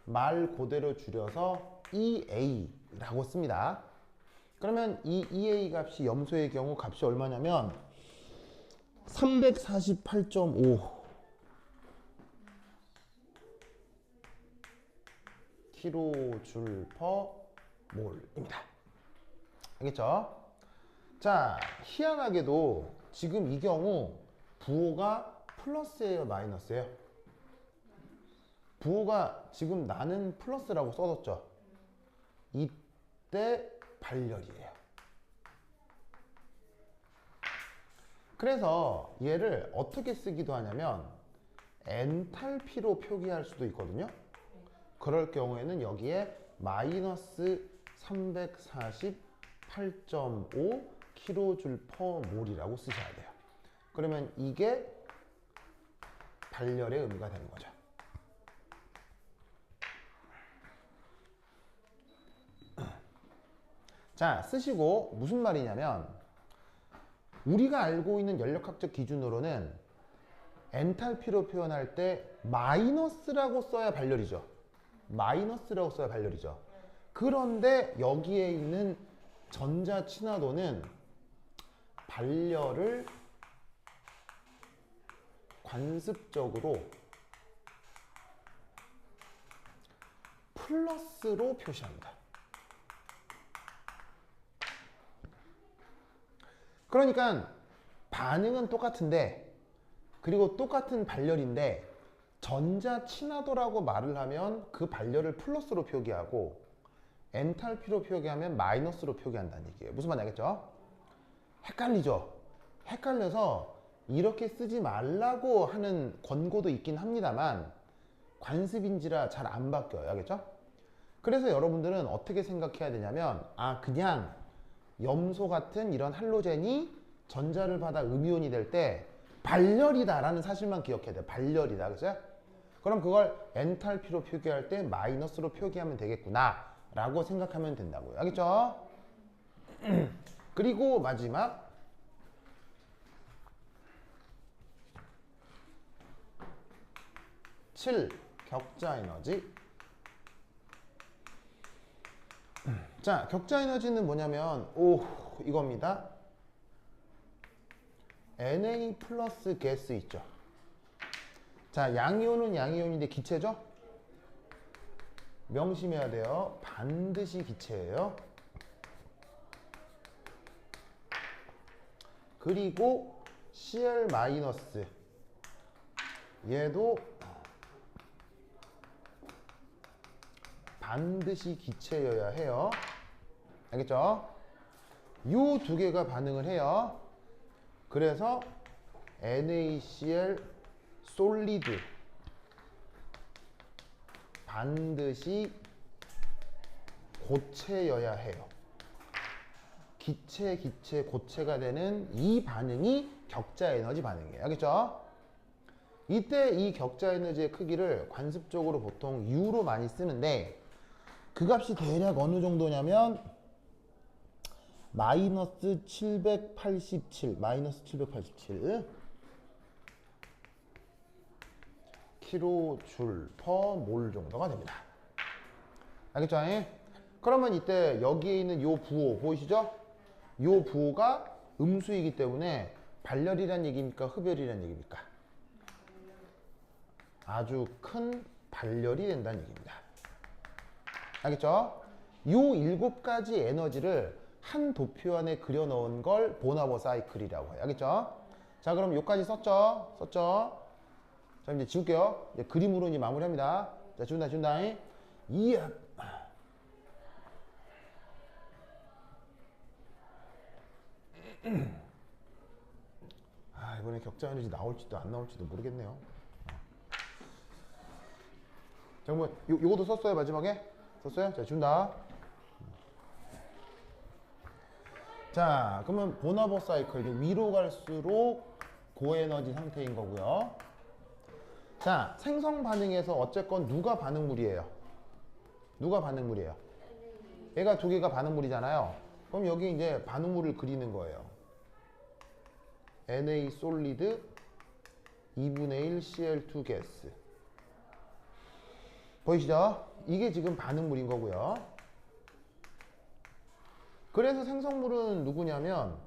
말 그대로 줄여서 EA라고 씁니다. 그러면 이 EA 값이 염소의 경우 값이 얼마냐면 348.5 kJ/몰입니다. 알겠죠? 자, 희한하게도 지금 이 경우 부호가 플러스예요, 마이너스예요? 부호가 지금 나는 플러스라고 써뒀죠? 이때 발열이에요. 그래서 얘를 어떻게 쓰기도 하냐면 엔탈피로 표기할 수도 있거든요. 그럴 경우에는 여기에 마이너스 348.5 kJ/몰이라고 쓰셔야 돼요. 그러면 이게 발열의 의미가 되는 거죠. 자, 쓰시고 무슨 말이냐면 우리가 알고 있는 연력학적 기준으로는 엔탈피로 표현할 때 마이너스라고 써야 발열이죠. 마이너스라고 써야 발열이죠. 그런데 여기에 있는 전자 친화도는 발열을 관습적으로 플러스로 표시합니다. 그러니까 반응은 똑같은데 그리고 똑같은 발열인데 전자 친화도라고 말을 하면 그 발열을 플러스로 표기하고 엔탈피로 표기하면 마이너스로 표기한다는 얘기예요. 무슨 말인지 알겠죠? 헷갈리죠? 헷갈려서 이렇게 쓰지 말라고 하는 권고도 있긴 합니다만 관습인지라 잘 안 바뀌어요. 알겠죠? 그래서 여러분들은 어떻게 생각해야 되냐면 그냥 염소 같은 이런 할로젠이 전자를 받아 음이온이 될 때 발열이다라는 사실만 기억해야 돼요. 발열이다. 그죠? 그럼 그걸 엔탈피로 표기할 때 마이너스로 표기하면 되겠구나 라고 생각하면 된다고요. 알겠죠? 그리고 마지막 (7) 격자 에너지. 자, 격자 에너지는 뭐냐면 이겁니다. Na 플러스 가스 있죠. 자, 양이온은 양이온인데 기체죠? 명심해야 돼요. 반드시 기체예요. 그리고 Cl 마이너스 얘도 반드시 기체여야 해요. 알겠죠? 이 두 개가 반응을 해요. 그래서 NaCl 솔리드 반드시 고체여야 해요. 기체, 기체, 고체가 되는 이 반응이 격자 에너지 반응이에요. 알겠죠? 이때 이 격자 에너지의 크기를 관습적으로 보통 U로 많이 쓰는데 그 값이 대략 어느 정도냐면 마이너스 787 kJ/몰 정도가 됩니다. 알겠죠? 그러면 이때 여기에 있는 요 부호 보이시죠? 요 부호가 음수이기 때문에 발열이란 얘기입니까? 흡열이란 얘기입니까? 아주 큰 발열이 된다는 얘기입니다. 알겠죠? 요 7가지 에너지를 한 도표 안에 그려 넣은 걸 보나버 사이클이라고 해요. 알겠죠? 자, 그럼 요까지 썼죠? 자, 이제 지울게요. 이제 그림으로 이제 마무리합니다. 자, 지운다. 이야. 이번에 격자 에너지 나올지도 안 나올지도 모르겠네요. 자, 그러면 요것도 썼어요, 마지막에? 썼어요? 자, 지운다. 자, 그러면 보나보 사이클 이제 위로 갈수록 고에너지 상태인 거고요. 자, 생성 반응에서 어쨌건 누가 반응물이에요? 누가 반응물이에요? 얘가 두 개가 반응물이잖아요. 그럼 여기 이제 반응물을 그리는 거예요. Na 솔리드 2분의 1 Cl2 가스. 보이시죠? 이게 지금 반응물인 거고요. 그래서 생성물은 누구냐면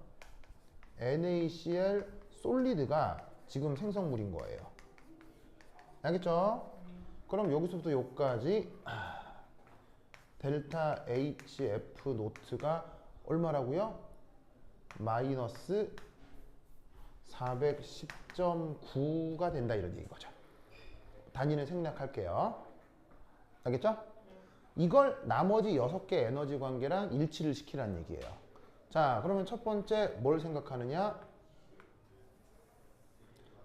NaCl 솔리드가 지금 생성물인 거예요. 알겠죠? 그럼 여기서부터 여기까지 델타 HF 노트가 얼마라고요? 마이너스 410.9가 된다 이런 얘기인 거죠. 단위는 생략할게요. 알겠죠? 이걸 나머지 6개 에너지 관계랑 일치를 시키라는 얘기예요. 자, 그러면 첫 번째 뭘 생각하느냐?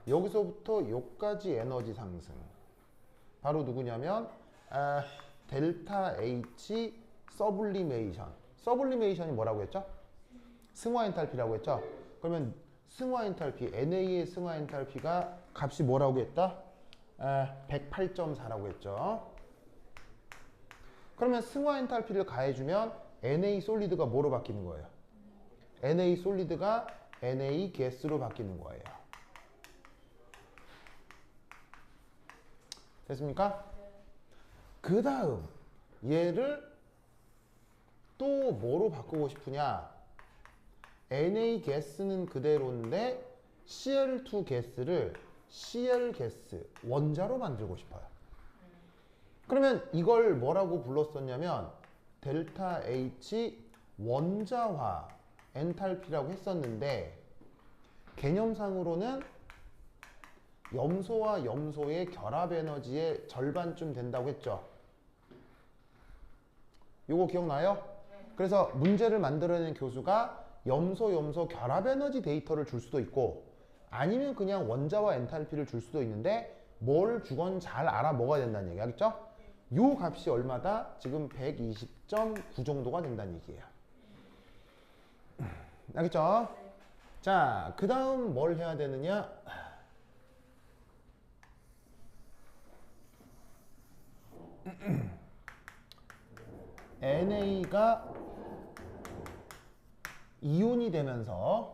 여기서부터 여기까지 에너지 상승. 바로 누구냐면 델타 H 서블리메이션. 서블리메이션이 뭐라고 했죠? 승화 엔탈피라고 했죠? 그러면 승화 엔탈피, NA의 승화 엔탈피가 값이 뭐라고 했다? 108.4라고 했죠. 그러면 승화 엔탈피를 가해주면 Na 솔리드가 뭐로 바뀌는 거예요? Na 솔리드가 Na 가스로 바뀌는 거예요. 됐습니까? 그 다음 얘를 또 뭐로 바꾸고 싶으냐? Na 가스는 그대로인데 Cl2 가스를 Cl 가스 원자로 만들고 싶어요. 그러면 이걸 뭐라고 불렀었냐면 델타 H 원자화 엔탈피라고 했었는데 개념상으로는 염소와 염소의 결합 에너지의 절반쯤 된다고 했죠. 요거 기억나요? 그래서 문제를 만들어낸 교수가 염소 결합 에너지 데이터를 줄 수도 있고 아니면 그냥 원자와 엔탈피를 줄 수도 있는데 뭘 주건 잘 알아 먹어야 된다는 얘기 알겠죠? 요 값이 얼마다? 지금 120.9 정도가 된다는 얘기예요. 알겠죠? 자, 그 다음 뭘 해야 되느냐? NA가 이온이 되면서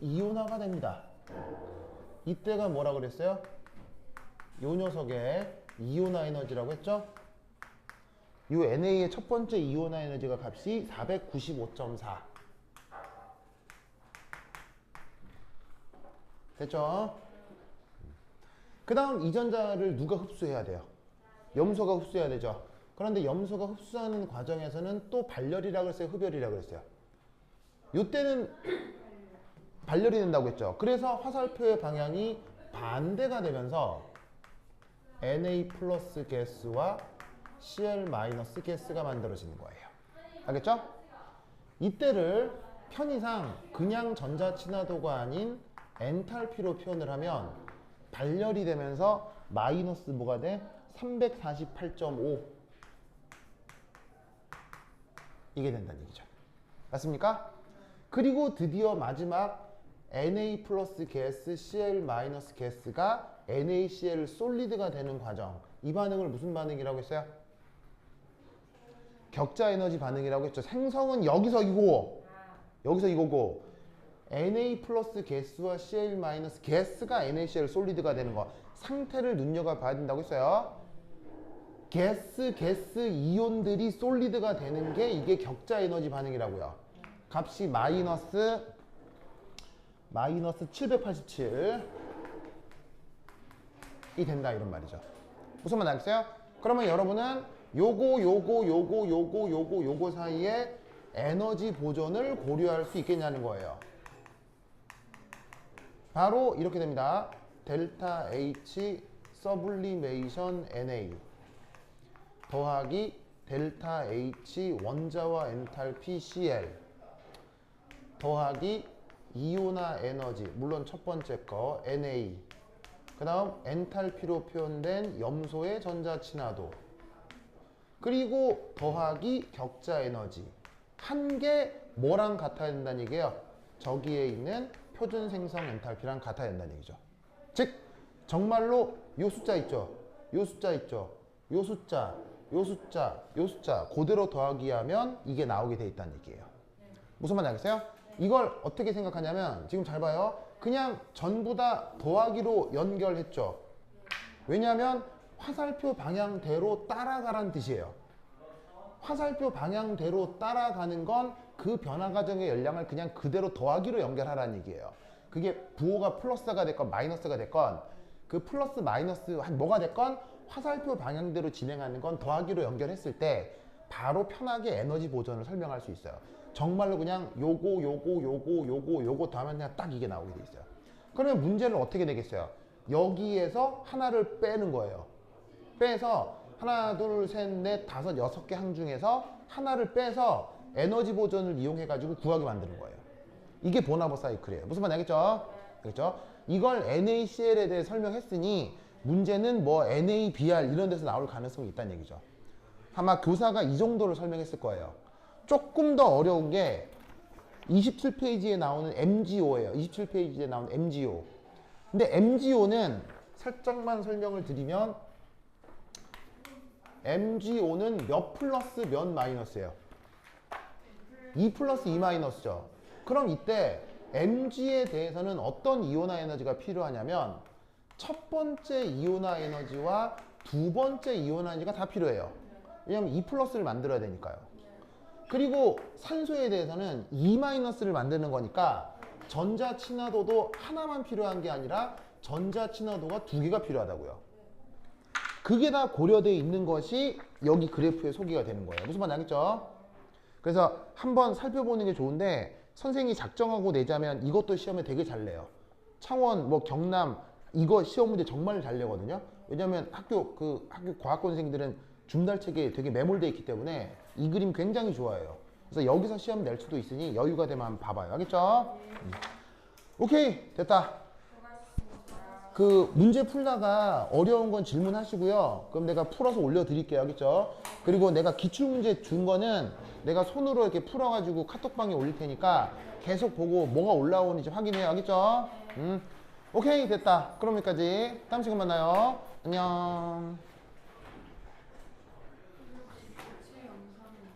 이온화가 됩니다. 이때가 뭐라 그랬어요? 요 녀석의 이온화 에너지라고 했죠? 요 NA의 첫 번째 이온화 에너지가 값이 495.4. 됐죠? 그 다음 이 전자를 누가 흡수해야 돼요? 염소가 흡수해야 되죠. 그런데 염소가 흡수하는 과정에서는 또 발열이라고 했어요? 흡열이라고 했어요? 요때는 발열이 된다고 했죠. 그래서 화살표의 방향이 반대가 되면서 Na 플러스 가스와 Cl 마이너스 가스가 만들어지는 거예요. 알겠죠? 이때를 편의상 그냥 전자 친화도가 아닌 엔탈피로 표현을 하면 발열이 되면서 마이너스 뭐가 돼? 348.5 이게 된다는 얘기죠. 맞습니까? 그리고 드디어 마지막 Na 플러스 가스, Cl 마이너스 가스가 NaCl 솔리드가 되는 과정. 이 반응을 무슨 반응이라고 했어요? 격자 에너지 반응이라고 했죠. 생성은 여기서 이거고 여기서 이거고 Na 플러스 가스와 Cl 마이너스 가스가 NaCl 솔리드가 되는 거. 상태를 눈여겨봐야 된다고 했어요. 가스 이온들이 솔리드가 되는 게 이게 격자 에너지 반응이라고요. 값이 마이너스 787이 된다 이런 말이죠. 무슨 말 알겠어요? 그러면 여러분은 요거 사이에 에너지 보존을 고려할 수 있겠냐는 거예요. 바로 이렇게 됩니다. 델타 H 서블리메이션 Na 더하기 델타 H 원자와 엔탈피 Cl 더하기 이온화 에너지 물론 첫 번째 거 Na 그 다음 엔탈피로 표현된 염소의 전자 친화도 그리고 더하기 격자 에너지 한 개 뭐랑 같아야 된다는 얘기예요? 저기에 있는 표준 생성 엔탈피랑 같아야 된다는 얘기죠. 즉 정말로 요 숫자 있죠. 요 숫자 있죠. 요 숫자, 요 숫자, 요 숫자 그대로 더하기 하면 이게 나오게 돼 있다는 얘기예요. 무슨 말인지 알겠어요? 이걸 어떻게 생각하냐면 지금 잘 봐요. 그냥 전부 다 더하기로 연결했죠. 왜냐하면 화살표 방향대로 따라가라는 뜻이에요. 화살표 방향대로 따라가는 건 그 변화 과정의 열량을 그냥 그대로 더하기로 연결하라는 얘기예요. 그게 부호가 플러스가 됐건 마이너스가 됐건 그 플러스 마이너스 뭐가 됐건 화살표 방향대로 진행하는 건 더하기로 연결했을 때 바로 편하게 에너지 보존을 설명할 수 있어요. 정말로 그냥 요거 더하면 그냥 딱 이게 나오게 돼 있어요. 그러면 문제를 어떻게 내겠어요? 여기에서 하나를 빼는 거예요. 빼서 하나, 둘, 셋, 넷, 다섯, 6개 항 중에서 하나를 빼서 에너지 보존을 이용해가지고 구하게 만드는 거예요. 이게 보나버 사이클이에요. 무슨 말인지 알겠죠? 그렇죠? 이걸 NaCl에 대해 설명했으니 문제는 뭐 NaBr 이런 데서 나올 가능성이 있다는 얘기죠. 아마 교사가 이 정도를 설명했을 거예요. 조금 더 어려운 게 27페이지에 나오는 MgO예요. 27페이지에 나오는 MgO. 근데 MgO는 살짝만 설명을 드리면 MgO는 몇 플러스 몇 마이너스예요? 2 플러스 2 마이너스죠. 그럼 이때 Mg에 대해서는 어떤 이온화 에너지가 필요하냐면 첫 번째 이온화 에너지와 두 번째 이온화 에너지가 다 필요해요. 왜냐면 2 플러스를 만들어야 되니까요. 그리고 산소에 대해서는 2 마이너스를 만드는 거니까 전자 친화도도 하나만 필요한 게 아니라 전자 친화도가 2개가 필요하다고요. 그게 다 고려되어 있는 것이 여기 그래프에 소개가 되는 거예요. 무슨 말인지 알겠죠? 그래서 한번 살펴보는 게 좋은데 선생님이 작정하고 내자면 이것도 시험에 되게 잘 내요. 창원, 뭐 경남 이거 시험 문제 정말 잘 내거든요. 왜냐면 학교 과학권생들은 중달책에 되게 매몰되어 있기 때문에 이 그림 굉장히 좋아해요. 그래서 여기서 시험 낼 수도 있으니 여유가 되면 한번 봐봐요. 알겠죠? 오케이, 됐다. 그 문제 풀다가 어려운 건 질문하시고요. 그럼 내가 풀어서 올려드릴게요. 알겠죠? 그리고 내가 기출문제 준 거는 내가 손으로 이렇게 풀어가지고 카톡방에 올릴 테니까 계속 보고 뭐가 올라오는지 확인해요. 알겠죠? 오케이, 됐다. 그럼 여기까지. 다음 시간 만나요. 안녕.